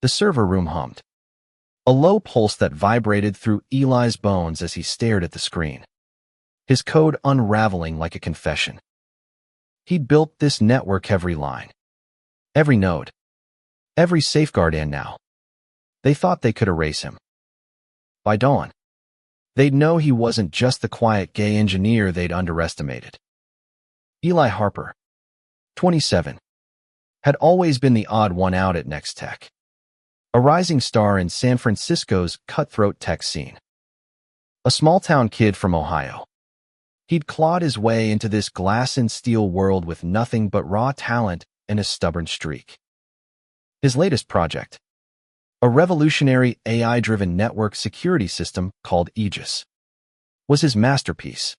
The server room hummed, a low pulse that vibrated through Eli's bones as he stared at the screen, his code unraveling like a confession. He'd built this network every line, every node, every safeguard, and now they thought they could erase him. By dawn, they'd know he wasn't just the quiet gay engineer they'd underestimated. Eli Harper, 27, had always been the odd one out at Next Tech, a rising star in San Francisco's cutthroat tech scene. A small-town kid from Ohio, he'd clawed his way into this glass-and-steel world with nothing but raw talent and a stubborn streak. His latest project, a revolutionary AI-driven network security system called Aegis, was his masterpiece.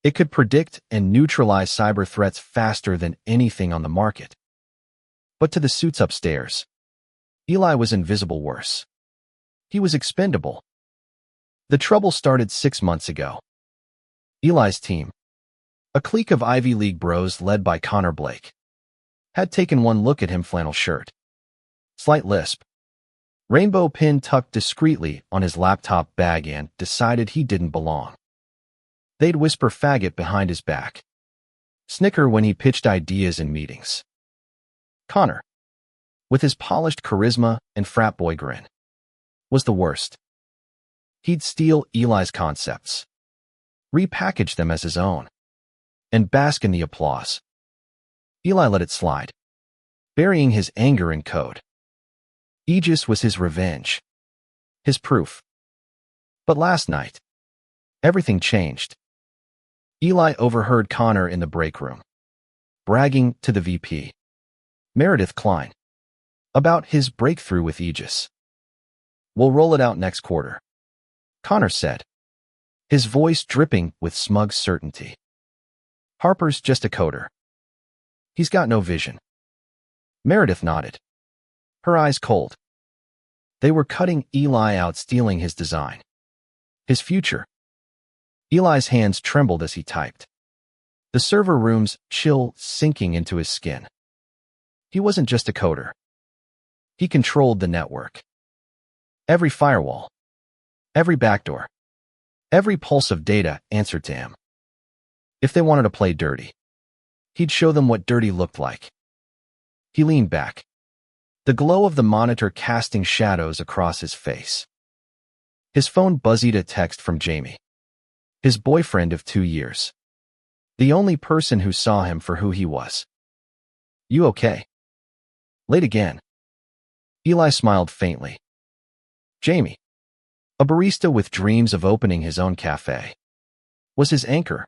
It could predict and neutralize cyber threats faster than anything on the market. But to the suits upstairs, Eli was invisible worse. He was expendable. The trouble started 6 months ago. Eli's team, a clique of Ivy League bros led by Connor Blake, had taken one look at him. Flannel shirt, slight lisp, rainbow pin tucked discreetly on his laptop bag, and decided he didn't belong. They'd whisper faggot behind his back, snicker when he pitched ideas in meetings. Connor, with his polished charisma and frat boy grin, was the worst. He'd steal Eli's concepts, repackage them as his own, and bask in the applause. Eli let it slide, burying his anger in code. Aegis was his revenge, his proof. But last night, everything changed. Eli overheard Connor in the break room, bragging to the VP, Meredith Klein, about his breakthrough with Aegis. "We'll roll it out next quarter," Connor said, his voice dripping with smug certainty. "Harper's just a coder. He's got no vision." Meredith nodded, her eyes cold. They were cutting Eli out, stealing his design, his future. Eli's hands trembled as he typed, the server room's chill sinking into his skin. He wasn't just a coder. He controlled the network. Every firewall, every backdoor, every pulse of data answered to him. If they wanted to play dirty, he'd show them what dirty looked like. He leaned back, the glow of the monitor casting shadows across his face. His phone buzzed a text from Jamie, his boyfriend of 2 years, the only person who saw him for who he was. "You okay? Late again?" Eli smiled faintly. Jamie, a barista with dreams of opening his own cafe, was his anchor.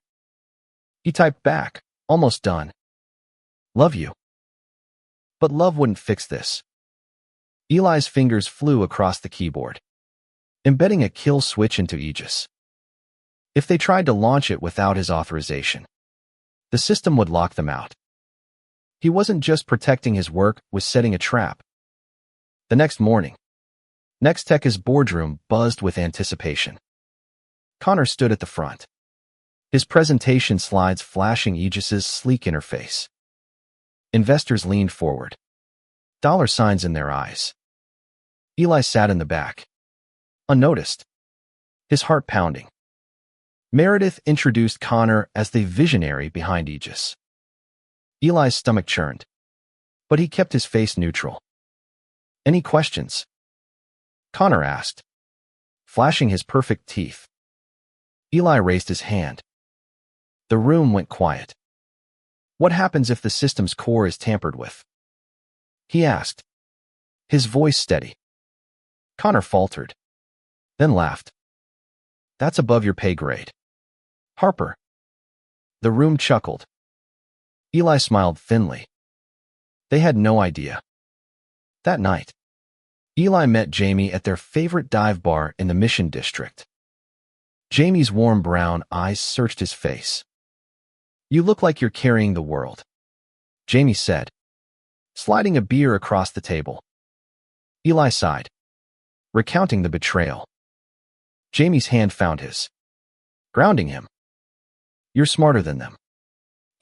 He typed back, almost done. "Love you." But love wouldn't fix this. Eli's fingers flew across the keyboard, embedding a kill switch into Aegis. If they tried to launch it without his authorization, the system would lock them out. He wasn't just protecting his work, was setting a trap. The next morning, Next Tech's boardroom buzzed with anticipation. Connor stood at the front, his presentation slides flashing Aegis's sleek interface. Investors leaned forward, dollar signs in their eyes. Eli sat in the back, unnoticed, his heart pounding. Meredith introduced Connor as the visionary behind Aegis. Eli's stomach churned, but he kept his face neutral. "Any questions?" Connor asked, flashing his perfect teeth. Eli raised his hand. The room went quiet. "What happens if the system's core is tampered with?" he asked, his voice steady. Connor faltered, then laughed. "That's above your pay grade, Harper." The room chuckled. Eli smiled thinly. They had no idea. That night, Eli met Jamie at their favorite dive bar in the Mission District. Jamie's warm brown eyes searched his face. "You look like you're carrying the world," Jamie said, sliding a beer across the table. Eli sighed, recounting the betrayal. Jamie's hand found his, grounding him. "You're smarter than them,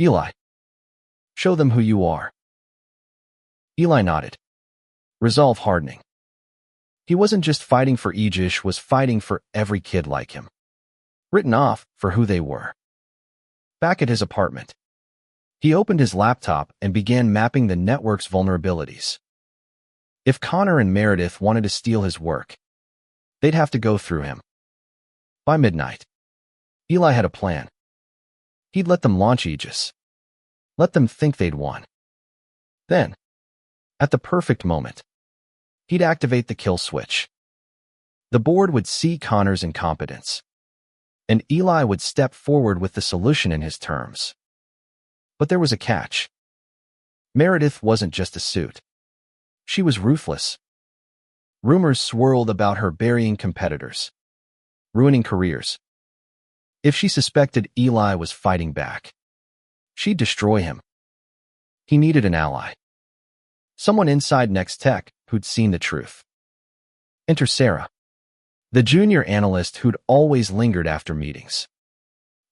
Eli. Show them who you are." Eli nodded, resolve hardening. He wasn't just fighting for Aegis, was fighting for every kid like him, written off for who they were. Back at his apartment, he opened his laptop and began mapping the network's vulnerabilities. If Connor and Meredith wanted to steal his work, they'd have to go through him. By midnight, Eli had a plan. He'd let them launch Aegis. Let them think they'd won. Then, at the perfect moment, he'd activate the kill switch. The board would see Connor's incompetence, and Eli would step forward with the solution in his terms. But there was a catch. Meredith wasn't just a suit. She was ruthless. Rumors swirled about her burying competitors, ruining careers. If she suspected Eli was fighting back, she'd destroy him. He needed an ally. Someone inside Next Tech who'd seen the truth. Enter Sarah, the junior analyst who'd always lingered after meetings,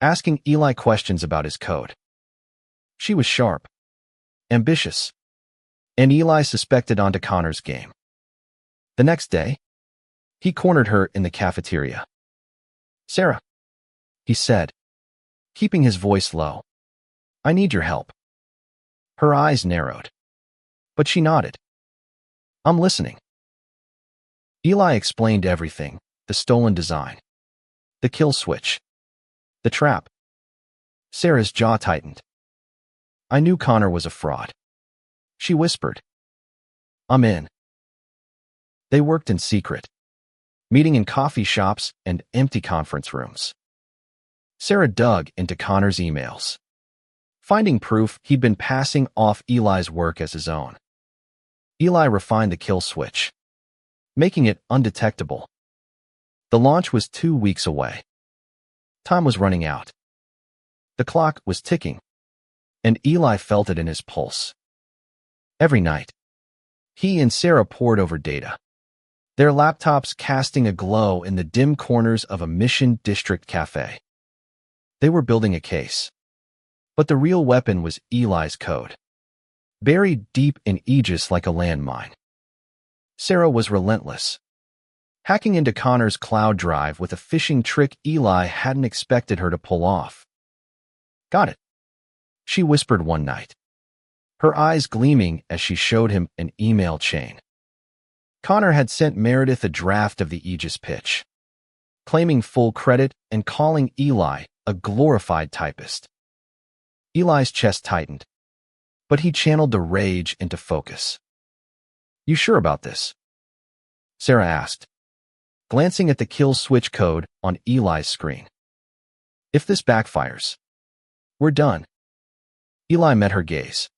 asking Eli questions about his code. She was sharp, ambitious, and Eli suspected onto Connor's game. The next day, he cornered her in the cafeteria. "Sarah," he said, keeping his voice low, "I need your help." Her eyes narrowed, but she nodded. "I'm listening." Eli explained everything: the stolen design, the kill switch, the trap. Sarah's jaw tightened. "I knew Connor was a fraud," she whispered. "I'm in." They worked in secret, meeting in coffee shops and empty conference rooms. Sarah dug into Connor's emails, finding proof he'd been passing off Eli's work as his own. Eli refined the kill switch, making it undetectable. The launch was 2 weeks away. Time was running out. The clock was ticking, and Eli felt it in his pulse. Every night, he and Sarah pored over data, their laptops casting a glow in the dim corners of a Mission District cafe. They were building a case. But the real weapon was Eli's code, buried deep in Aegis like a landmine. Sarah was relentless, hacking into Connor's cloud drive with a phishing trick Eli hadn't expected her to pull off. "Got it," she whispered one night, her eyes gleaming as she showed him an email chain. Connor had sent Meredith a draft of the Aegis pitch, claiming full credit and calling Eli a glorified typist. Eli's chest tightened, but he channeled the rage into focus. "You sure about this?" Sarah asked, glancing at the kill switch code on Eli's screen. "If this backfires, we're done." Eli met her gaze.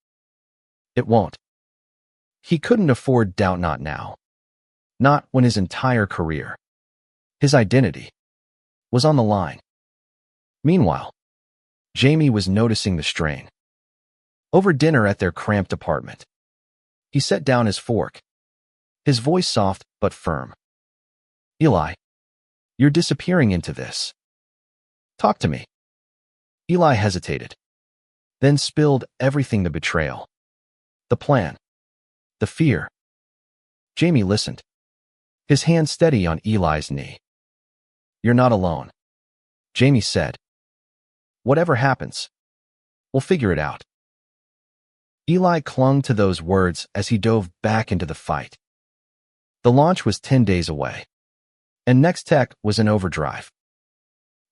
"It won't." He couldn't afford doubt, not now. Not when his entire career, his identity, was on the line. Meanwhile, Jamie was noticing the strain. Over dinner at their cramped apartment, he set down his fork, his voice soft but firm. "Eli, you're disappearing into this. Talk to me." Eli hesitated, then spilled everything: the betrayal, the plan, the fear. Jamie listened, his hand steady on Eli's knee. "You're not alone," Jamie said. "Whatever happens, we'll figure it out." Eli clung to those words as he dove back into the fight. The launch was 10 days away, and Next Tech was in overdrive.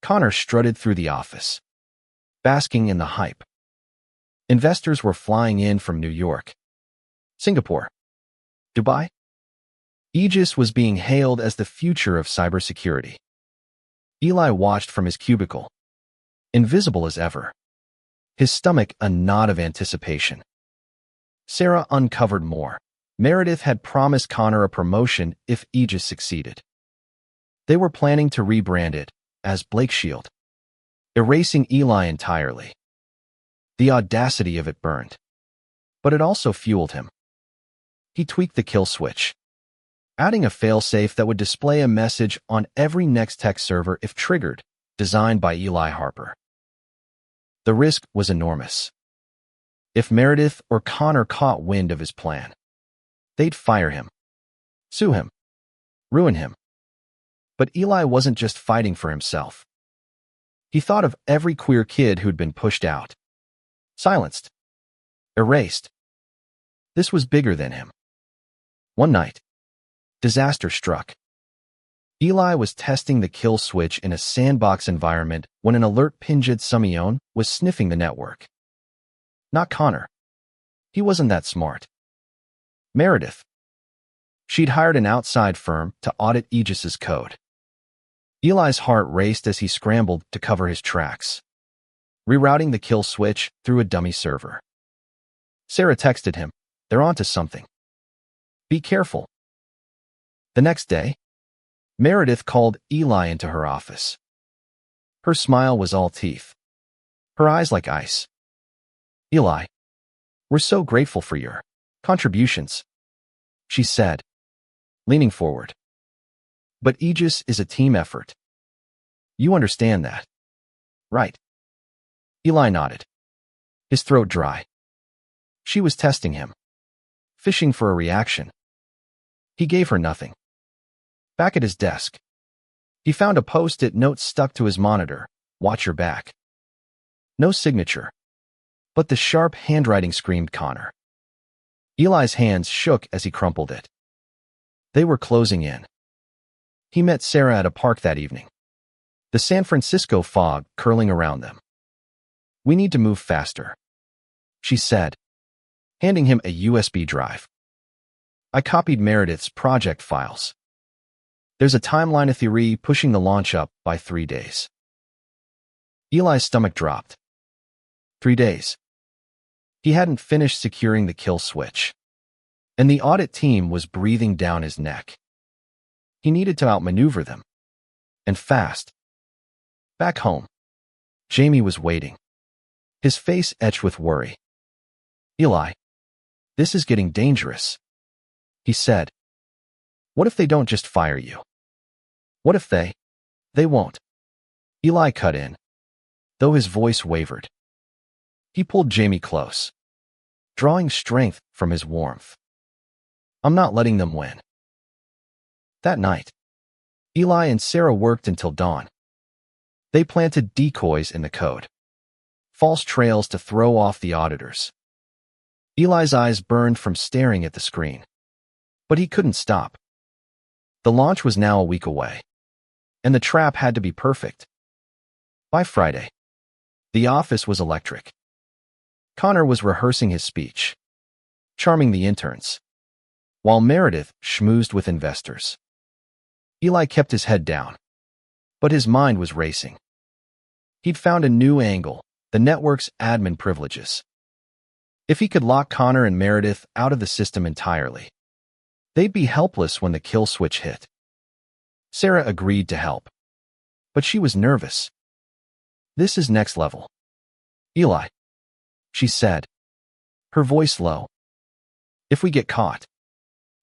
Connor strutted through the office, basking in the hype. Investors were flying in from New York, Singapore, Dubai. Aegis was being hailed as the future of cybersecurity. Eli watched from his cubicle, invisible as ever, his stomach a knot of anticipation. Sarah uncovered more. Meredith had promised Connor a promotion if Aegis succeeded. They were planning to rebrand it as Blake Shield, erasing Eli entirely. The audacity of it burned, but it also fueled him. He tweaked the kill switch, adding a failsafe that would display a message on every Next Tech server if triggered, designed by Eli Harper. The risk was enormous. If Meredith or Connor caught wind of his plan, They'd fire him, sue him, ruin him. But Eli wasn't just fighting for himself. He thought of every queer kid who'd been pushed out, silenced, erased. This was bigger than him. One night, disaster struck. Eli was testing the kill switch in a sandbox environment when an alert Pinjid Sumion was sniffing the network. Not Connor. He wasn't that smart. Meredith. She'd hired an outside firm to audit Aegis's code. Eli's heart raced as he scrambled to cover his tracks, rerouting the kill switch through a dummy server. Sarah texted him, "They're onto something. Be careful." The next day, Meredith called Eli into her office. Her smile was all teeth, her eyes like ice. "Eli, we're so grateful for your contributions," she said, leaning forward. "But Aegis is a team effort. You understand that, right?" Eli nodded, his throat dry. She was testing him, fishing for a reaction. He gave her nothing. Back at his desk, he found a post-it note stuck to his monitor. "Watch your back." No signature, but the sharp handwriting screamed Connor. Eli's hands shook as he crumpled it. They were closing in. He met Sarah at a park that evening, the San Francisco fog curling around them. "We need to move faster," she said, handing him a USB drive. "I copied Meredith's project files. There's a timeline theory pushing the launch up by 3 days." Eli's stomach dropped. 3 days. He hadn't finished securing the kill switch, and the audit team was breathing down his neck. He needed to outmaneuver them, and fast. Back home, Jamie was waiting, his face etched with worry. "Eli, this is getting dangerous," he said. "What if they don't just fire you? What if they won't?" Eli cut in, though his voice wavered. He pulled Jamie close, drawing strength from his warmth. "I'm not letting them win." That night, Eli and Sarah worked until dawn. They planted decoys in the code, false trails to throw off the auditors. Eli's eyes burned from staring at the screen, but he couldn't stop. The launch was now a week away, and the trap had to be perfect. By Friday, the office was electric. Connor was rehearsing his speech, charming the interns, while Meredith schmoozed with investors. Eli kept his head down, but his mind was racing. He'd found a new angle, the network's admin privileges. If he could lock Connor and Meredith out of the system entirely, they'd be helpless when the kill switch hit. Sarah agreed to help, but she was nervous. "This is next level, Eli," she said, her voice low. "If we get caught,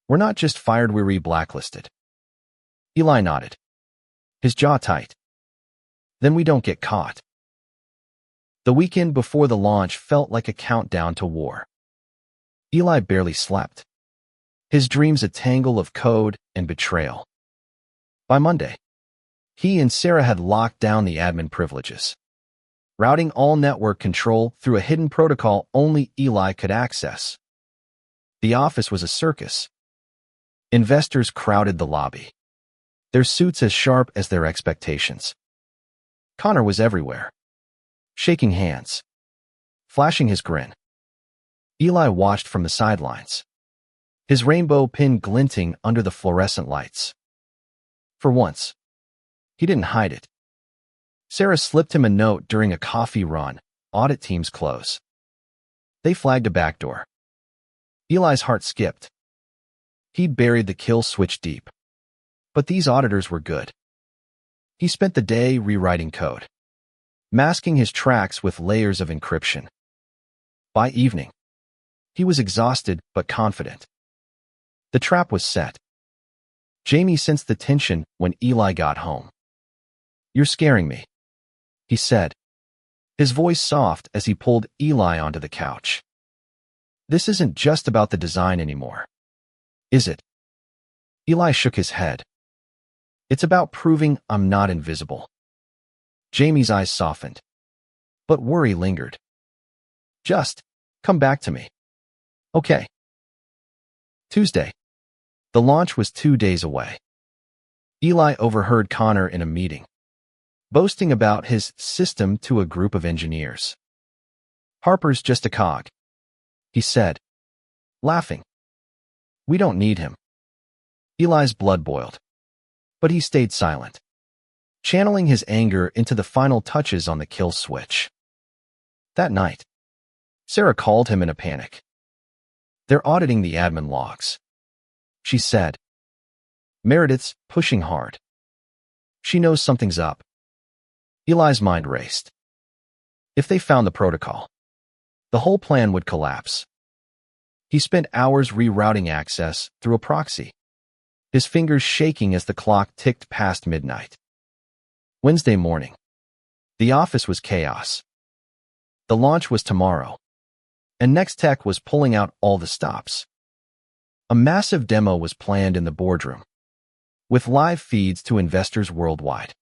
we're not just fired, we're re-blacklisted." Eli nodded, his jaw tight. "Then we don't get caught." The weekend before the launch felt like a countdown to war. Eli barely slept, his dreams a tangle of code and betrayal. By Monday, he and Sarah had locked down the admin privileges, routing all network control through a hidden protocol only Eli could access. The office was a circus. Investors crowded the lobby, their suits as sharp as their expectations. Connor was everywhere, shaking hands, flashing his grin. Eli watched from the sidelines, his rainbow pin glinting under the fluorescent lights. For once, he didn't hide it. Sarah slipped him a note during a coffee run. "Audit team's close." They flagged a backdoor. Eli's heart skipped. He'd buried the kill switch deep, but these auditors were good. He spent the day rewriting code, masking his tracks with layers of encryption. By evening, he was exhausted but confident. The trap was set. Jamie sensed the tension when Eli got home. "You're scaring me," he said, his voice soft as he pulled Eli onto the couch. "This isn't just about the design anymore. Is it? Eli shook his head. It's about proving I'm not invisible. Jamie's eyes softened, but worry lingered. Just come back to me. Okay. Tuesday. The launch was 2 days away. Eli overheard Connor in a meeting, boasting about his system to a group of engineers. Harper's just a cog, he said, laughing. We don't need him. Eli's blood boiled, but he stayed silent, channeling his anger into the final touches on the kill switch. That night, Sarah called him in a panic. They're auditing the admin logs, she said. Meredith's pushing hard. She knows something's up. Eli's mind raced. If they found the protocol, the whole plan would collapse. He spent hours rerouting access through a proxy, his fingers shaking as the clock ticked past midnight. Wednesday morning. The office was chaos. The launch was tomorrow, and Next Tech was pulling out all the stops. A massive demo was planned in the boardroom, with live feeds to investors worldwide.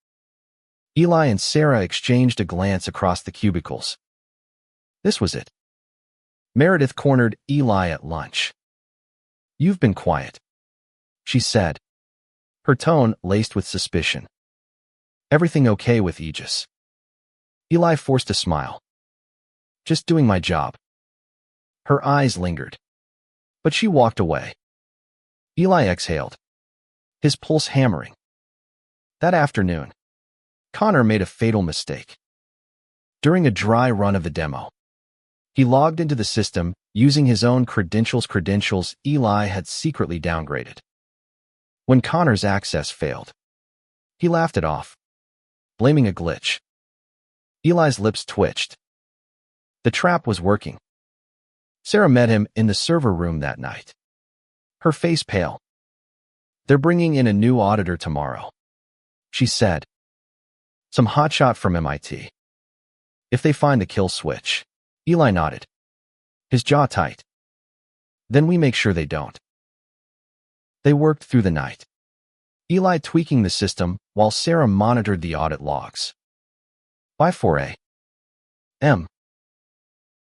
Eli and Sarah exchanged a glance across the cubicles. This was it. Meredith cornered Eli at lunch. You've been quiet, she said, her tone laced with suspicion. Everything okay with Aegis? Eli forced a smile. Just doing my job. Her eyes lingered, but she walked away. Eli exhaled, his pulse hammering. That afternoon, Connor made a fatal mistake. During a dry run of the demo, he logged into the system using his own credentials Eli had secretly downgraded. When Connor's access failed, he laughed it off, blaming a glitch. Eli's lips twitched. The trap was working. Sarah met him in the server room that night, her face pale. They're bringing in a new auditor tomorrow, she said. Some hotshot from MIT. If they find the kill switch, Eli nodded, his jaw tight. Then we make sure they don't. They worked through the night, Eli tweaking the system while Sarah monitored the audit logs. By 4 a.m.,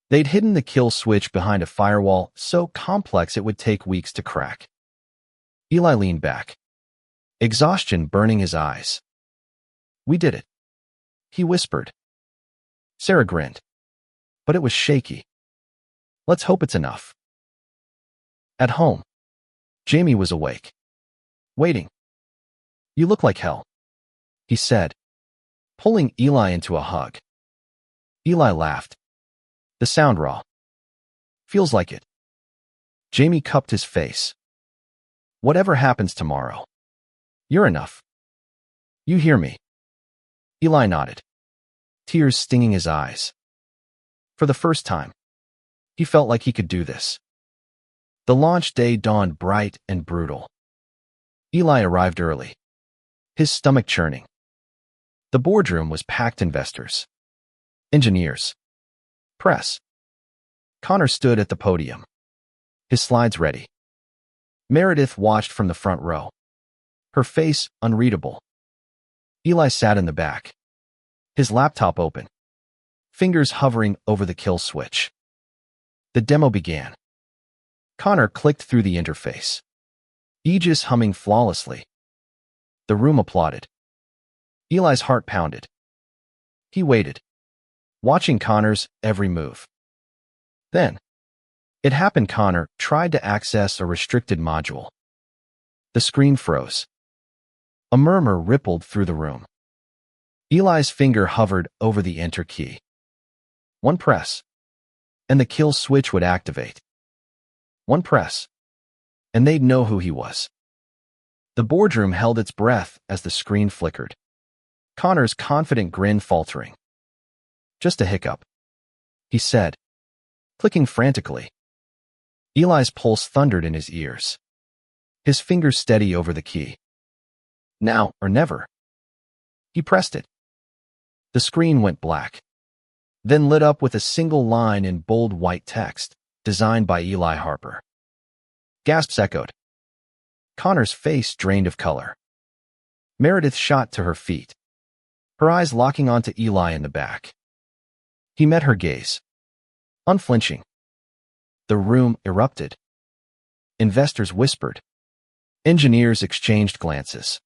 they'd hidden the kill switch behind a firewall so complex it would take weeks to crack. Eli leaned back, exhaustion burning his eyes. We did it, he whispered. Sarah grinned, but it was shaky. Let's hope it's enough. At home, Jamie was awake, waiting. You look like hell, he said, pulling Eli into a hug. Eli laughed. The sound raw. Feels like it. Jamie cupped his face. Whatever happens tomorrow, you're enough. You hear me? Eli nodded, tears stinging his eyes. For the first time, he felt like he could do this. The launch day dawned bright and brutal. Eli arrived early, his stomach churning. The boardroom was packed investors, engineers, press. Connor stood at the podium, his slides ready. Meredith watched from the front row, her face unreadable. Eli sat in the back, his laptop open, fingers hovering over the kill switch. The demo began. Connor clicked through the interface, Aegis humming flawlessly. The room applauded. Eli's heart pounded. He waited, watching Connor's every move. Then, it happened. Connor tried to access a restricted module. The screen froze. A murmur rippled through the room. Eli's finger hovered over the enter key. One press, and the kill switch would activate. One press, and they'd know who he was. The boardroom held its breath as the screen flickered, Connor's confident grin faltering. Just a hiccup, he said, clicking frantically. Eli's pulse thundered in his ears, his fingers steady over the key. Now or never. He pressed it. The screen went black, then lit up with a single line in bold white text, designed by Eli Harper. Gasps echoed. Connor's face drained of color. Meredith shot to her feet, her eyes locking onto Eli in the back. He met her gaze, unflinching. The room erupted. Investors whispered. Engineers exchanged glances.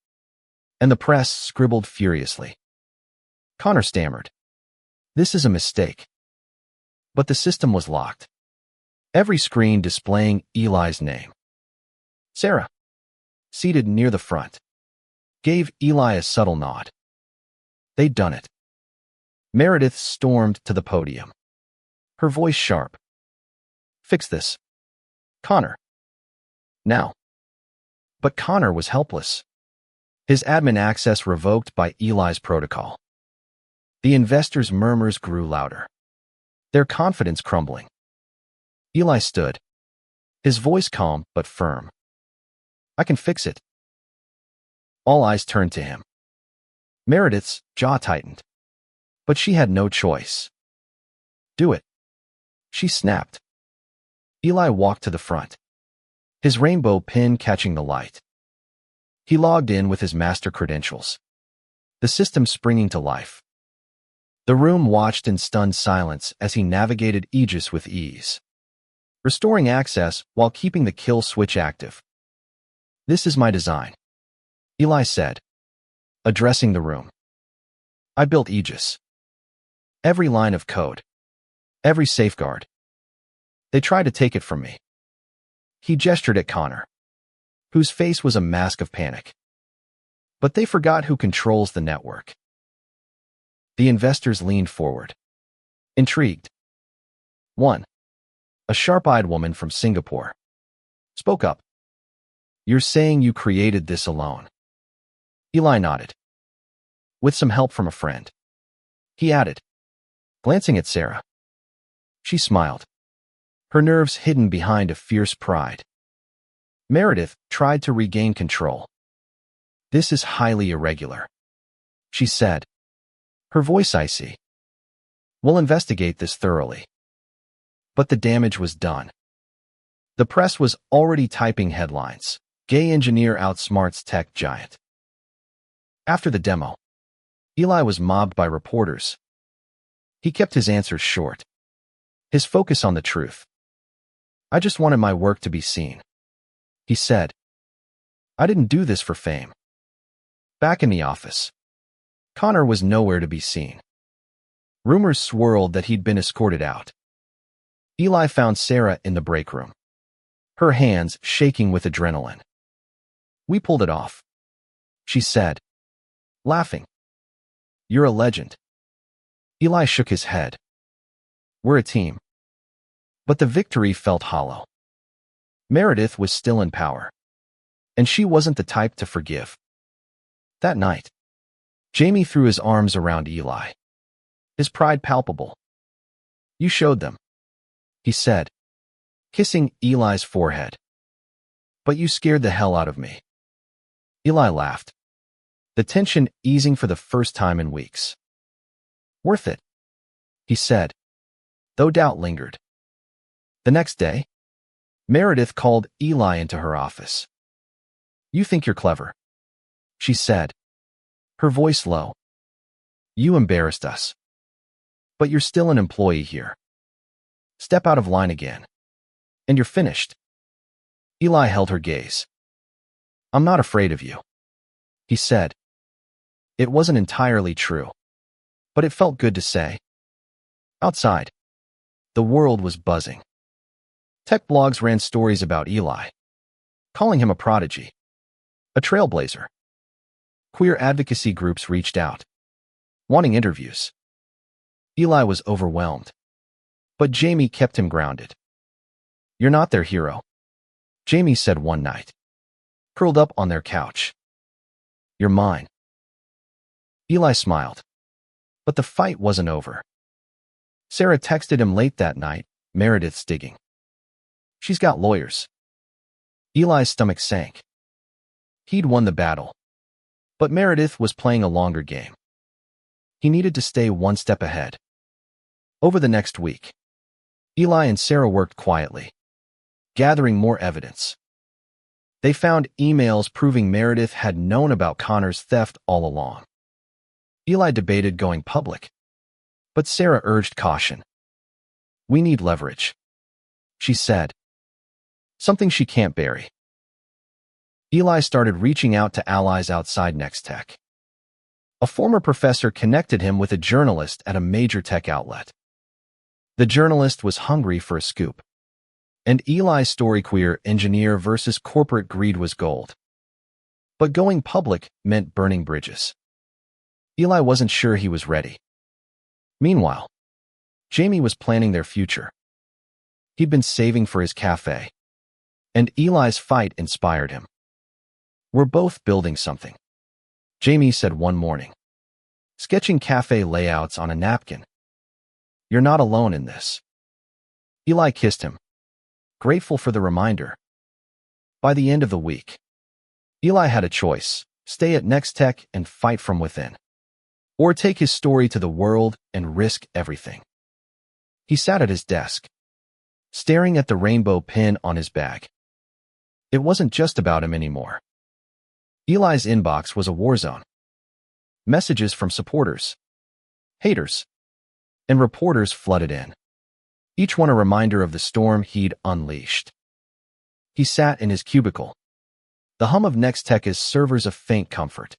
And the press scribbled furiously. Connor stammered. This is a mistake. But the system was locked. Every screen displaying Eli's name. Sarah, seated near the front, gave Eli a subtle nod. They'd done it. Meredith stormed to the podium, her voice sharp. Fix this. Connor. Now. But Connor was helpless. His admin access revoked by Eli's protocol. The investors' murmurs grew louder, their confidence crumbling. Eli stood, his voice calm but firm. I can fix it. All eyes turned to him. Meredith's jaw tightened. But she had no choice. Do it. She snapped. Eli walked to the front, his rainbow pin catching the light. He logged in with his master credentials, the system springing to life. The room watched in stunned silence as he navigated Aegis with ease, restoring access while keeping the kill switch active. This is my design, Eli said, addressing the room. I built Aegis. Every line of code, every safeguard. They tried to take it from me. He gestured at Connor, whose face was a mask of panic. But they forgot who controls the network. The investors leaned forward, intrigued. One, a sharp-eyed woman from Singapore, spoke up. You're saying you created this alone? Eli nodded. With some help from a friend. He added, glancing at Sarah. She smiled, her nerves hidden behind a fierce pride. Meredith tried to regain control. This is highly irregular, she said, her voice icy. We'll investigate this thoroughly. But the damage was done. The press was already typing headlines. Gay engineer outsmarts tech giant. After the demo, Eli was mobbed by reporters. He kept his answers short, his focus on the truth. I just wanted my work to be seen, he said. I didn't do this for fame. Back in the office, Connor was nowhere to be seen. Rumors swirled that he'd been escorted out. Eli found Sarah in the break room, her hands shaking with adrenaline. We pulled it off, she said, laughing. You're a legend. Eli shook his head. We're a team. But the victory felt hollow. Meredith was still in power, and she wasn't the type to forgive. That night, Jamie threw his arms around Eli, his pride palpable. You showed them, he said, kissing Eli's forehead. But you scared the hell out of me. Eli laughed, the tension easing for the first time in weeks. Worth it, he said, though doubt lingered. The next day, Meredith called Eli into her office. You think you're clever, she said, her voice low. You embarrassed us. But you're still an employee here. Step out of line again, and you're finished. Eli held her gaze. I'm not afraid of you, he said. It wasn't entirely true, but it felt good to say. Outside, the world was buzzing. Tech blogs ran stories about Eli, calling him a prodigy, a trailblazer. Queer advocacy groups reached out, wanting interviews. Eli was overwhelmed, but Jamie kept him grounded. You're not their hero, Jamie said one night, curled up on their couch. You're mine. Eli smiled, but the fight wasn't over. Sarah texted him late that night, Meredith's digging. She's got lawyers. Eli's stomach sank. He'd won the battle, but Meredith was playing a longer game. He needed to stay one step ahead. Over the next week, Eli and Sarah worked quietly, gathering more evidence. They found emails proving Meredith had known about Connor's theft all along. Eli debated going public, but Sarah urged caution. "We need leverage," she said. "Something she can't bury." Eli started reaching out to allies outside Nextech. A former professor connected him with a journalist at a major tech outlet. The journalist was hungry for a scoop, and Eli's story queer engineer versus corporate greed was gold. But going public meant burning bridges. Eli wasn't sure he was ready. Meanwhile, Jamie was planning their future. He'd been saving for his cafe, and Eli's fight inspired him. "We're both building something," Jamie said one morning, sketching cafe layouts on a napkin. "You're not alone in this." Eli kissed him, grateful for the reminder. By the end of the week, Eli had a choice: stay at Nextech and fight from within, or take his story to the world and risk everything. He sat at his desk, staring at the rainbow pin on his bag. It wasn't just about him anymore. Eli's inbox was a war zone. Messages from supporters, haters, and reporters flooded in, each one a reminder of the storm he'd unleashed. He sat in his cubicle, the hum of Nextech's servers a faint comfort,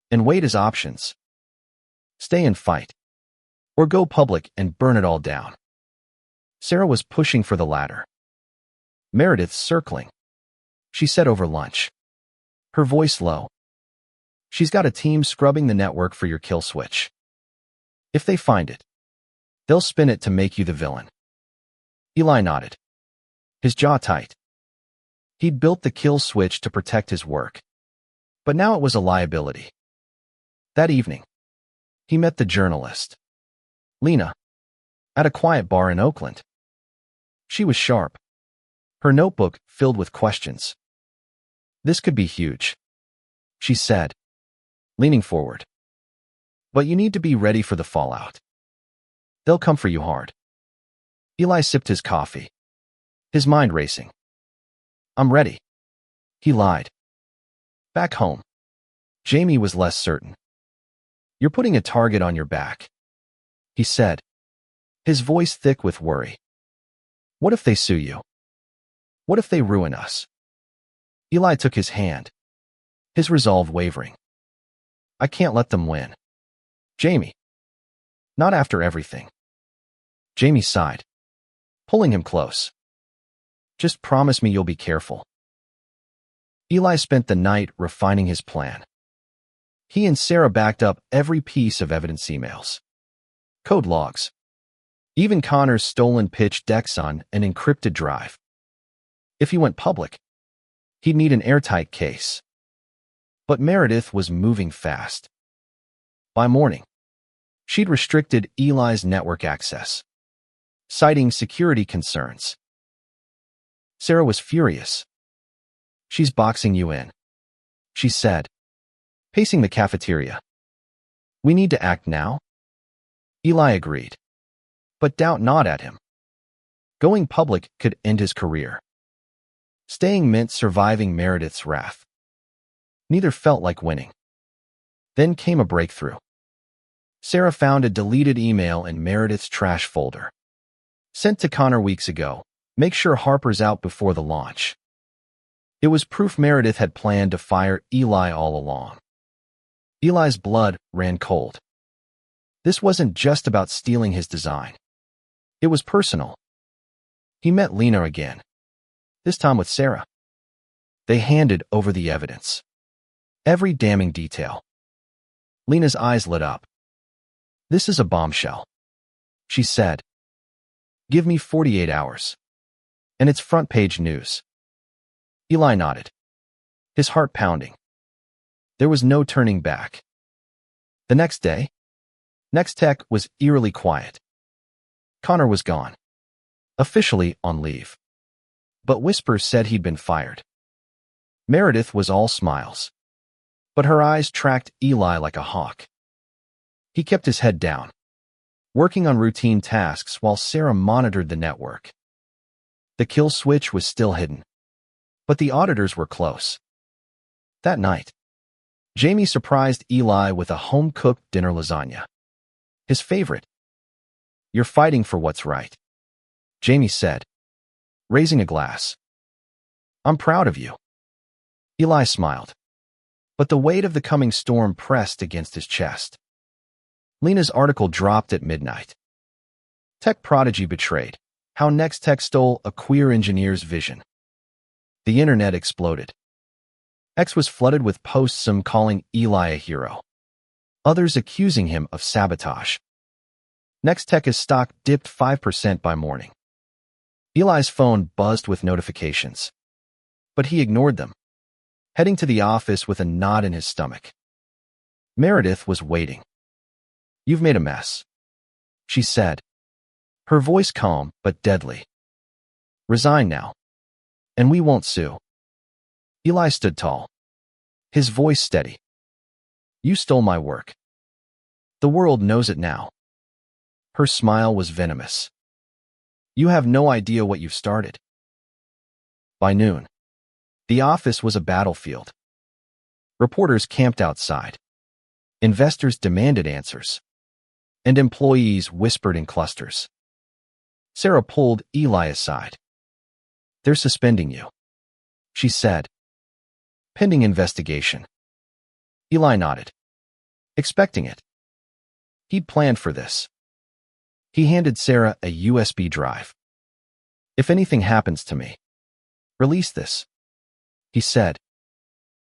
and weighed his options: stay and fight, or go public and burn it all down. Sarah was pushing for the latter. "Meredith's circling," she said over lunch, her voice low. "She's got a team scrubbing the network for your kill switch. If they find it, they'll spin it to make you the villain." Eli nodded, his jaw tight. He'd built the kill switch to protect his work, but now it was a liability. That evening, he met the journalist, Lena, at a quiet bar in Oakland. She was sharp, her notebook filled with questions. "This could be huge," she said, leaning forward. "But you need to be ready for the fallout. They'll come for you hard." Eli sipped his coffee, his mind racing. "I'm ready," he lied. Back home, Jamie was less certain. "You're putting a target on your back," he said, his voice thick with worry. "What if they sue you? What if they ruin us?" Eli took his hand, his resolve wavering. "I can't let them win, Jamie. Not after everything." Jamie sighed, pulling him close. "Just promise me you'll be careful." Eli spent the night refining his plan. He and Sarah backed up every piece of evidence: emails, code logs, even Connor's stolen pitch decks on an encrypted drive. If he went public, he'd need an airtight case. But Meredith was moving fast. By morning, she'd restricted Eli's network access, citing security concerns. Sarah was furious. "She's boxing you in," she said, pacing the cafeteria. "We need to act now." Eli agreed, but doubt gnawed at him. Going public could end his career. Staying meant surviving Meredith's wrath. Neither felt like winning. Then came a breakthrough. Sarah found a deleted email in Meredith's trash folder. Sent to Connor weeks ago. "Make sure Harper's out before the launch." It was proof Meredith had planned to fire Eli all along. Eli's blood ran cold. This wasn't just about stealing his design. It was personal. He met Lena again, this time with Sarah. They handed over the evidence. Every damning detail. Lena's eyes lit up. "This is a bombshell," she said. "Give me 48 hours. And it's front-page news." Eli nodded, his heart pounding. There was no turning back. The next day, Nextech was eerily quiet. Connor was gone, officially on leave. But whispers said he'd been fired. Meredith was all smiles, but her eyes tracked Eli like a hawk. He kept his head down, working on routine tasks while Sarah monitored the network. The kill switch was still hidden, But the auditors were close. That night, Jamie surprised Eli with a home-cooked dinner lasagna. His favorite. "You're fighting for what's right," Jamie said, raising a glass. "I'm proud of you." Eli smiled, but the weight of the coming storm pressed against his chest. Lena's article dropped at midnight. Tech prodigy betrayed. How Nextech stole a queer engineer's vision. The internet exploded. X was flooded with posts, some calling Eli a hero, others accusing him of sabotage. Nextech's stock dipped 5% by morning. Eli's phone buzzed with notifications, but he ignored them, heading to the office with a knot in his stomach. Meredith was waiting. "You've made a mess," she said, her voice calm but deadly. "Resign now, and we won't sue." Eli stood tall, his voice steady. "You stole my work. The world knows it now." Her smile was venomous. "You have no idea what you've started." By noon, the office was a battlefield. Reporters camped outside. Investors demanded answers, and employees whispered in clusters. Sarah pulled Eli aside. "They're suspending you," she said. "Pending investigation." Eli nodded, expecting it. He'd planned for this. He handed Sarah a USB drive. "If anything happens to me, release this," he said.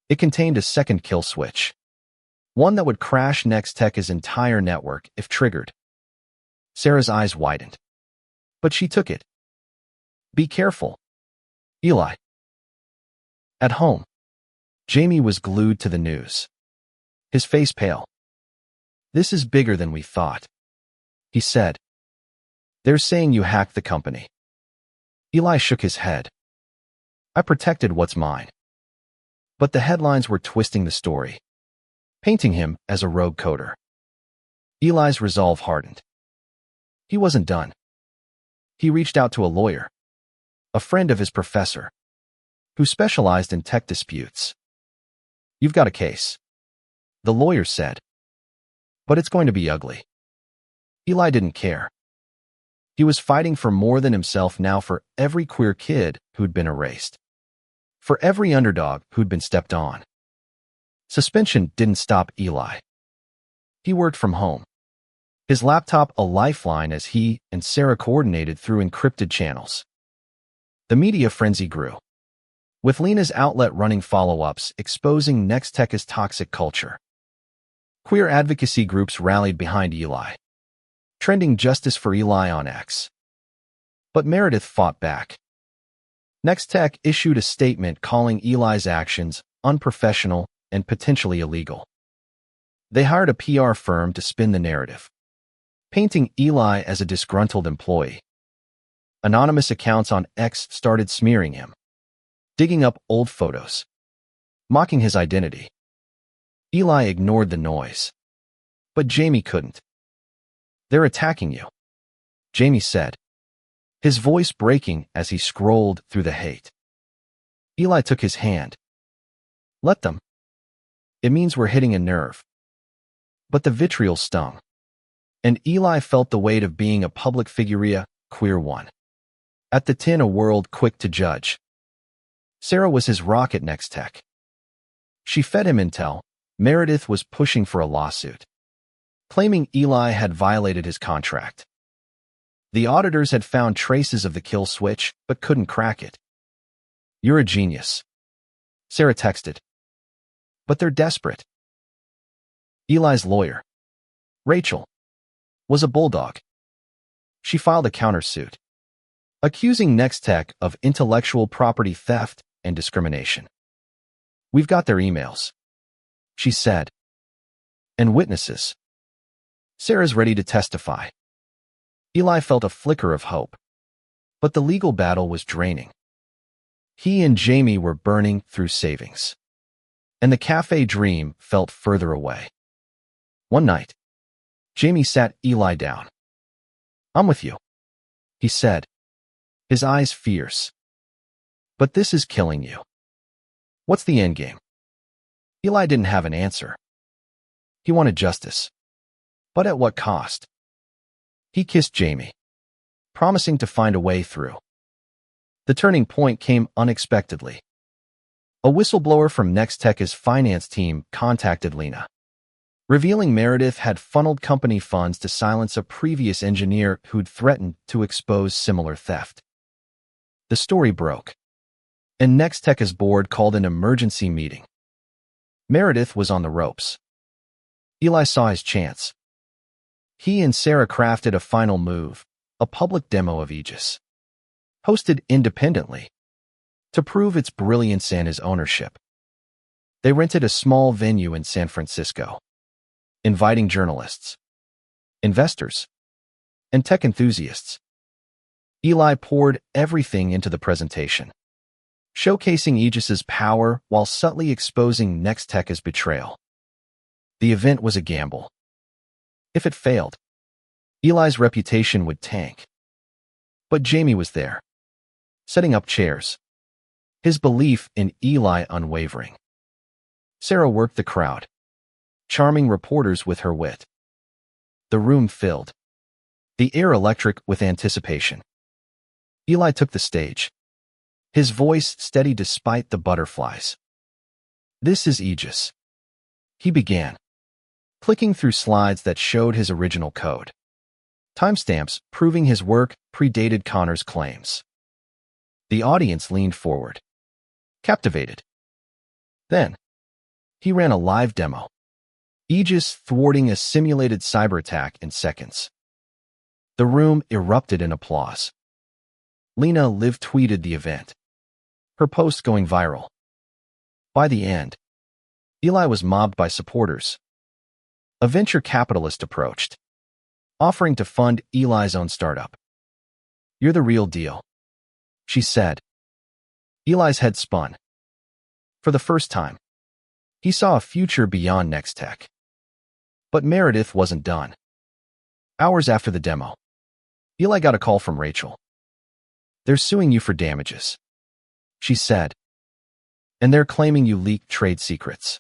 It contained a second kill switch, one that would crash Nextech's entire network if triggered. Sarah's eyes widened, but she took it. "Be careful, Eli." At home, Jamie was glued to the news, his face pale. "This is bigger than we thought," he said. "They're saying you hacked the company." Eli shook his head. "I protected what's mine." But the headlines were twisting the story, painting him as a rogue coder. Eli's resolve hardened. He wasn't done. He reached out to a lawyer, a friend of his professor, who specialized in tech disputes. "You've got a case," the lawyer said, "but it's going to be ugly." Eli didn't care. He was fighting for more than himself now, for every queer kid who'd been erased, for every underdog who'd been stepped on. Suspension didn't stop Eli. He worked from home, his laptop a lifeline as he and Sarah coordinated through encrypted channels. The media frenzy grew, with Lena's outlet running follow-ups exposing Nextech's toxic culture. Queer advocacy groups rallied behind Eli, trending justice for Eli on X. But Meredith fought back. Nextech issued a statement calling Eli's actions unprofessional and potentially illegal. They hired a PR firm to spin the narrative, painting Eli as a disgruntled employee. Anonymous accounts on X started smearing him, digging up old photos, mocking his identity. Eli ignored the noise, but Jamie couldn't. "They're attacking you," Jamie said, his voice breaking as he scrolled through the hate. Eli took his hand. "Let them. It means we're hitting a nerve." But the vitriol stung, and Eli felt the weight of being a public figure, a queer one. At the tin, a world quick to judge. Sarah was his rock at Nextech. She fed him intel. Meredith was pushing for a lawsuit, claiming Eli had violated his contract. The auditors had found traces of the kill switch, but couldn't crack it. "You're a genius," Sarah texted. "But they're desperate." Eli's lawyer, Rachel, was a bulldog. She filed a countersuit, accusing Nextech of intellectual property theft and discrimination. "We've got their emails," she said, "and witnesses. Sarah's ready to testify." Eli felt a flicker of hope, but the legal battle was draining. He and Jamie were burning through savings, and the cafe dream felt further away. One night, Jamie sat Eli down. "I'm with you," he said, his eyes fierce. But this is killing you. What's the endgame? Eli didn't have an answer. He wanted justice. But at what cost? He kissed Jamie, promising to find a way through. The turning point came unexpectedly. A whistleblower from Nextech's finance team contacted Lena, revealing Meredith had funneled company funds to silence a previous engineer who'd threatened to expose similar theft. The story broke, and Nextech's board called an emergency meeting. Meredith was on the ropes. Eli saw his chance. He and Sarah crafted a final move, a public demo of Aegis, hosted independently, to prove its brilliance and his ownership. They rented a small venue in San Francisco, inviting journalists, investors, and tech enthusiasts. Eli poured everything into the presentation, showcasing Aegis's power while subtly exposing Nextech's betrayal. The event was a gamble. If it failed, Eli's reputation would tank. But Jamie was there, setting up chairs, his belief in Eli unwavering. Sarah worked the crowd, charming reporters with her wit. The room filled, the air electric with anticipation. Eli took the stage, his voice steady despite the butterflies. "This is Aegis," he began, clicking through slides that showed his original code, timestamps proving his work predated Connor's claims. The audience leaned forward, captivated. Then, he ran a live demo, Aegis thwarting a simulated cyber attack in seconds. The room erupted in applause. Lena live tweeted the event, her post going viral. By the end, Eli was mobbed by supporters. A venture capitalist approached, offering to fund Eli's own startup. "You're the real deal," she said. Eli's head spun. For the first time, he saw a future beyond Nextech. But Meredith wasn't done. Hours after the demo, Eli got a call from Rachel. "They're suing you for damages," she said, "and they're claiming you leaked trade secrets."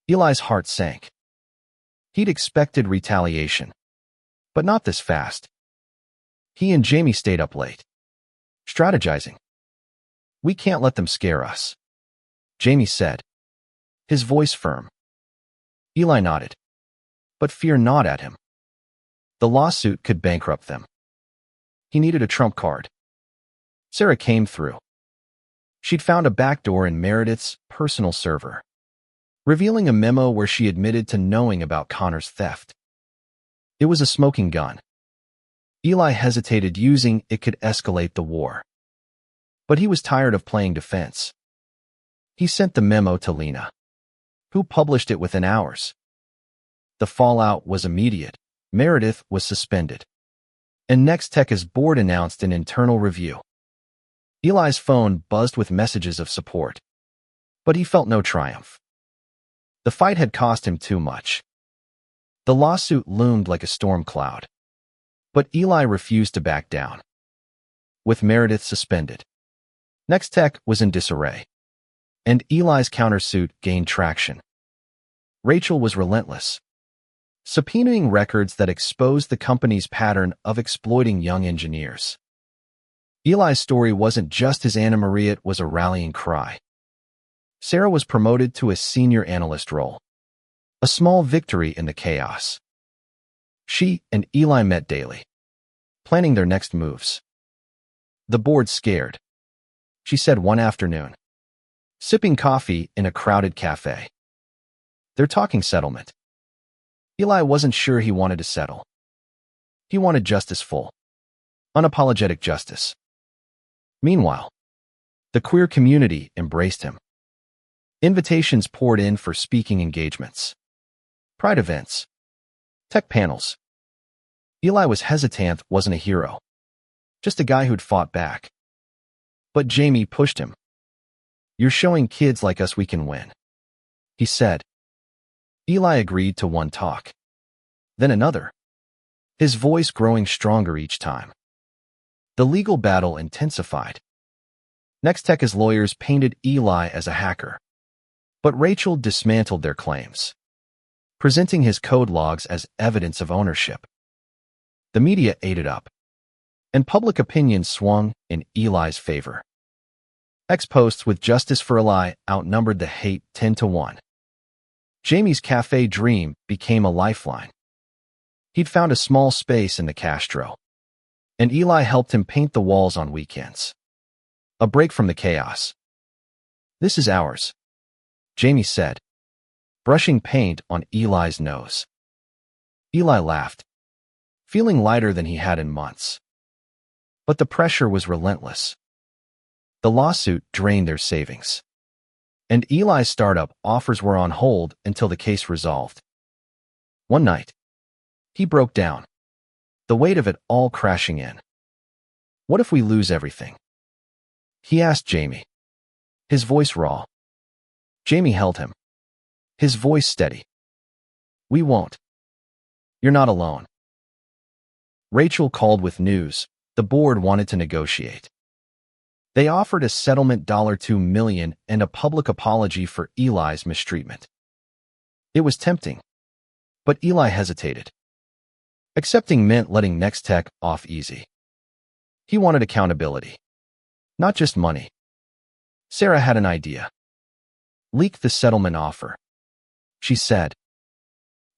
Eli's heart sank. He'd expected retaliation, but not this fast. He and Jamie stayed up late, strategizing. "We can't let them scare us," Jamie said, his voice firm. Eli nodded, but fear gnawed at him. The lawsuit could bankrupt them. He needed a trump card. Sarah came through. She'd found a backdoor in Meredith's personal server, revealing a memo where she admitted to knowing about Connor's theft. It was a smoking gun. Eli hesitated using it could escalate the war. But he was tired of playing defense. He sent the memo to Lena, who published it within hours. The fallout was immediate. Meredith was suspended, and Nextech's board announced an internal review. Eli's phone buzzed with messages of support, but he felt no triumph. The fight had cost him too much. The lawsuit loomed like a storm cloud, but Eli refused to back down. With Meredith suspended, Nextech was in disarray, and Eli's countersuit gained traction. Rachel was relentless, subpoenaing records that exposed the company's pattern of exploiting young engineers. Eli's story wasn't just his Anna Maria, it was a rallying cry. Sarah was promoted to a senior analyst role, a small victory in the chaos. She and Eli met daily, planning their next moves. The board scared, she said one afternoon, sipping coffee in a crowded cafe. "They're talking settlement." Eli wasn't sure he wanted to settle. He wanted justice, full, unapologetic justice. Meanwhile, the queer community embraced him. Invitations poured in for speaking engagements, pride events, tech panels. Eli was hesitant, wasn't a hero, just a guy who'd fought back. But Jamie pushed him. "You're showing kids like us we can win," he said. Eli agreed to one talk, then another, his voice growing stronger each time. The legal battle intensified. Nextech's lawyers painted Eli as a hacker, but Rachel dismantled their claims, presenting his code logs as evidence of ownership. The media ate it up, and public opinion swung in Eli's favor. Ex-posts with justice for Eli outnumbered the hate 10-1. Jamie's cafe dream became a lifeline. He'd found a small space in the Castro, and Eli helped him paint the walls on weekends. A break from the chaos. "This is ours," Jamie said, brushing paint on Eli's nose. Eli laughed, feeling lighter than he had in months. But the pressure was relentless. The lawsuit drained their savings, and Eli's startup offers were on hold until the case resolved. One night, he broke down, the weight of it all crashing in. "What if we lose everything?" he asked Jamie, his voice raw. Jamie held him, his voice steady. "We won't. You're not alone." Rachel called with news. The board wanted to negotiate. They offered a settlement $2 million and a public apology for Eli's mistreatment. It was tempting, but Eli hesitated. Accepting meant letting Nextech off easy. He wanted accountability, not just money. Sarah had an idea. "Leak the settlement offer," she said.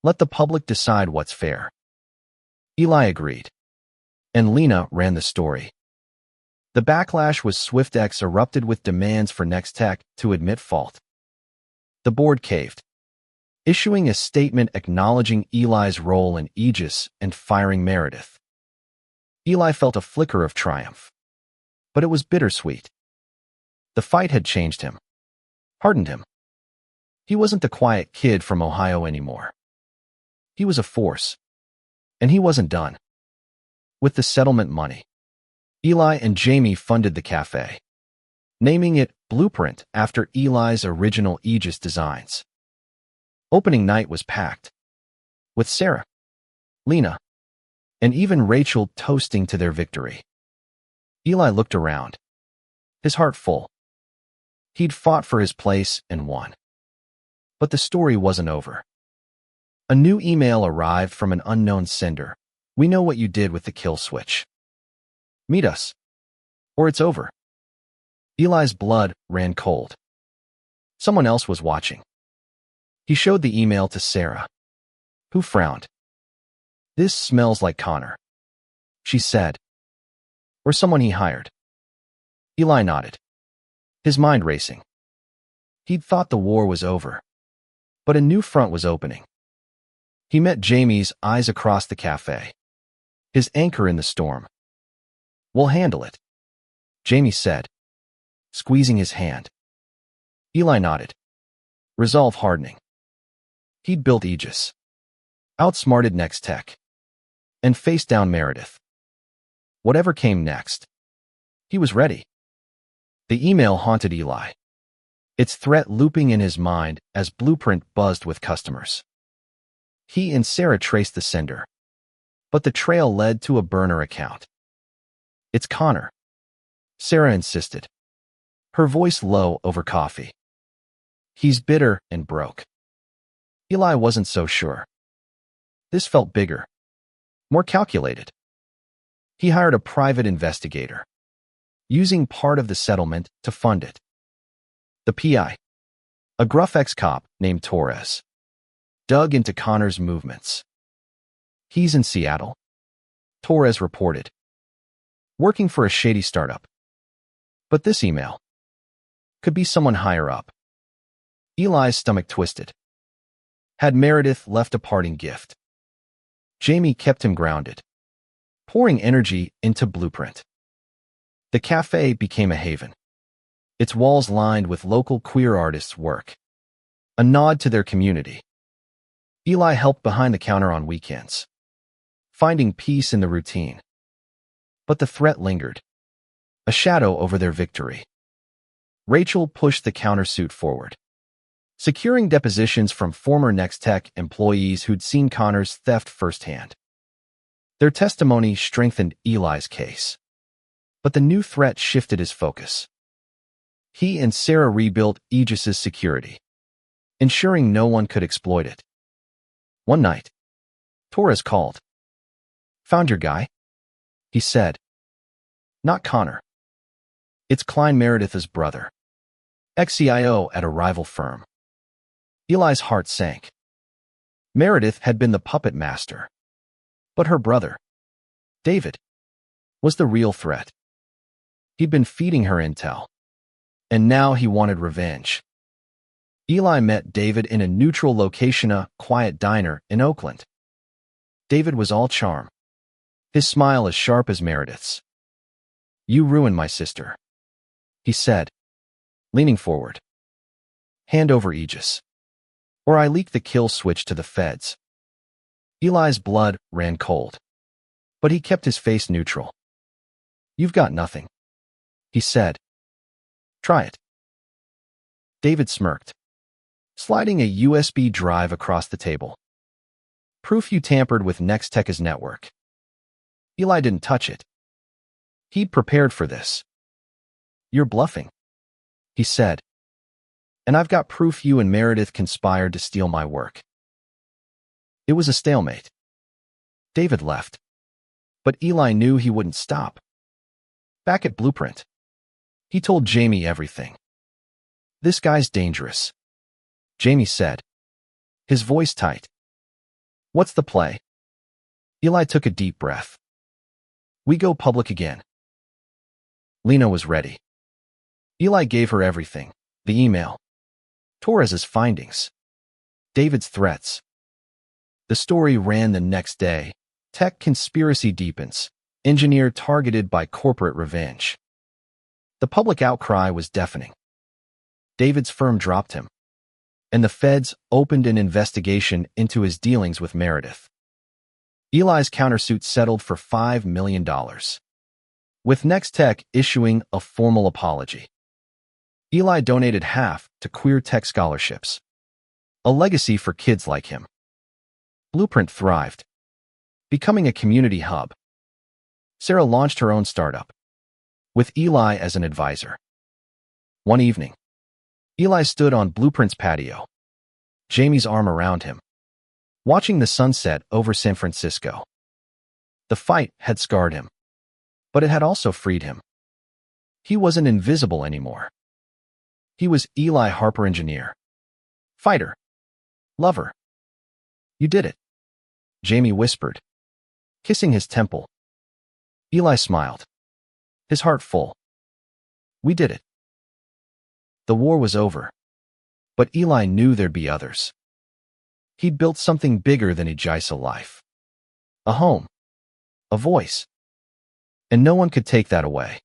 "Let the public decide what's fair." Eli agreed, and Lena ran the story. The backlash was swift. X erupted with demands for Nextech to admit fault. The board caved, issuing a statement acknowledging Eli's role in Aegis and firing Meredith. Eli felt a flicker of triumph, but it was bittersweet. The fight had changed him, hardened him. He wasn't the quiet kid from Ohio anymore. He was a force, and he wasn't done. With the settlement money, Eli and Jamie funded the cafe, naming it Blueprint after Eli's original Aegis designs. Opening night was packed, with Sarah, Lena, and even Rachel toasting to their victory. Eli looked around, his heart full. He'd fought for his place and won. But the story wasn't over. A new email arrived from an unknown sender. "We know what you did with the kill switch. Meet us, or it's over." Eli's blood ran cold. Someone else was watching. He showed the email to Sarah, who frowned. "This smells like Connor," she said. "Or someone he hired." Eli nodded, his mind racing. He'd thought the war was over, but a new front was opening. He met Jamie's eyes across the cafe, his anchor in the storm. "We'll handle it," Jamie said, squeezing his hand. Eli nodded, resolve hardening. He'd built Aegis, outsmarted Nextech, and faced down Meredith. Whatever came next, he was ready. The email haunted Eli, its threat looping in his mind as Blueprint buzzed with customers. He and Sarah traced the sender, but the trail led to a burner account. "It's Connor," Sarah insisted, her voice low over coffee. "He's bitter and broke." Eli wasn't so sure. This felt bigger, more calculated. He hired a private investigator, using part of the settlement to fund it. The PI, a gruff ex-cop named Torres, dug into Connor's movements. "He's in Seattle," Torres reported, working for a shady startup. But this email could be someone higher up. Eli's stomach twisted. Had Meredith left a parting gift? Jamie kept him grounded, pouring energy into Blueprint. The cafe became a haven, its walls lined with local queer artists' work, a nod to their community. Eli helped behind the counter on weekends, finding peace in the routine. But the threat lingered, a shadow over their victory. Rachel pushed the countersuit forward, securing depositions from former Nextech employees who'd seen Connor's theft firsthand. Their testimony strengthened Eli's case, but the new threat shifted his focus. He and Sarah rebuilt Aegis's security, ensuring no one could exploit it. One night, Torres called. "Found your guy?" he said. "Not Connor. It's Klein Meredith's brother, ex-CIO at a rival firm." Eli's heart sank. Meredith had been the puppet master, but her brother, David, was the real threat. He'd been feeding her intel, and now he wanted revenge. Eli met David in a neutral location, a quiet diner in Oakland. David was all charm, his smile as sharp as Meredith's. "You ruined my sister," he said, leaning forward. "Hand over Aegis, or I leak the kill switch to the feds." Eli's blood ran cold, but he kept his face neutral. "You've got nothing," he said. "Try it." David smirked, sliding a USB drive across the table. "Proof you tampered with Nextech's network." Eli didn't touch it. He'd prepared for this. "You're bluffing," he said. "And I've got proof you and Meredith conspired to steal my work." It was a stalemate. David left, but Eli knew he wouldn't stop. Back at Blueprint, he told Jamie everything. "This guy's dangerous," Jamie said, his voice tight. "What's the play?" Eli took a deep breath. "We go public again." Lena was ready. Eli gave her everything: the email, Torres's findings, David's threats. The story ran the next day. Tech conspiracy deepens. Engineer targeted by corporate revenge. The public outcry was deafening. David's firm dropped him, and the feds opened an investigation into his dealings with Meredith. Eli's countersuit settled for $5 million, with Nextech issuing a formal apology. Eli donated half to queer tech scholarships, a legacy for kids like him. Blueprint thrived, becoming a community hub. Sarah launched her own startup, with Eli as an advisor. One evening, Eli stood on Blueprint's patio, Jamie's arm around him, watching the sunset over San Francisco. The fight had scarred him, but it had also freed him. He wasn't invisible anymore. He was Eli Harper, engineer, fighter, lover. "You did it," Jamie whispered, kissing his temple. Eli smiled, his heart full. "We did it." The war was over, but Eli knew there'd be others. He'd built something bigger than Aegis life. A home, a voice, and no one could take that away.